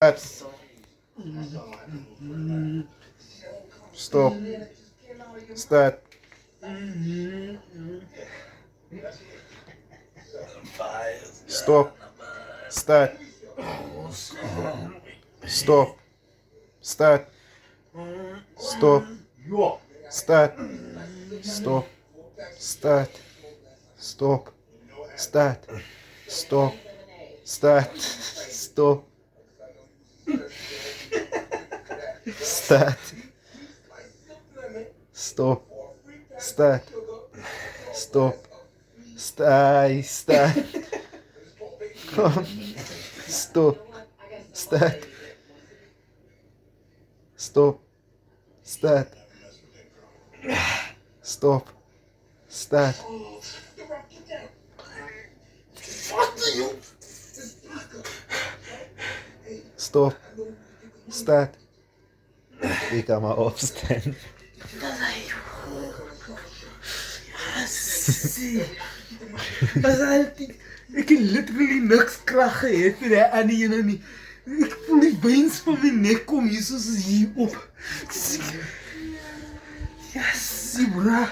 Stop. Start. Stop. Start. Stop. Start. Stop. Start. Stop. Start. Stop. Start. Stop. Start. Stop. Start. Stop. Start. Stop. Start. Stop. Start. Stop. Start. Stop. Start. Stop. Start. Ik kan maar opstaan. As altyd, ek het literally niks krag gehad vir die ander ene nie. Ek voel die veins van my nek kom hier soos hier op. Yes, bra.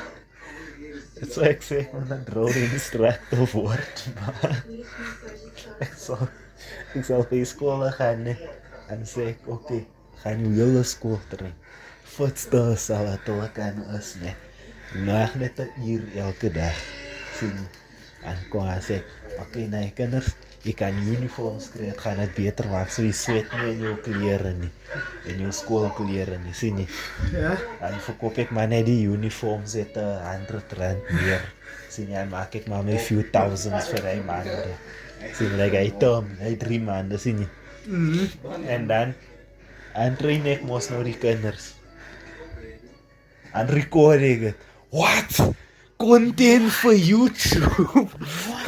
Dit sou ek sê, want dan droog in die straat te word. Maar ek sal by skool gaan en sê ek, oké, gaan jou hele skool terug. Voetstel sal het ook aan ons, nee. Nog net 'n uur elke dag. Sien, en kom hy sê, oké, nee, kinders, jy kan uniforms kry, het gaan dit beter maak, so jy sweet nie in jou klere nie, in jou skoolklere nie, sien jy? Ja? En verkoop ek maar net die uniforms het R100 meer, sien jy, en maak ek maar my few thousands vir die maande, sien jy, hy 3 maande, sien jy? En dan, en train ek mos nou die kinders, en record ek het, what? Content for YouTube.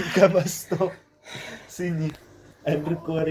Ek kan maar stop. Sien jy, en record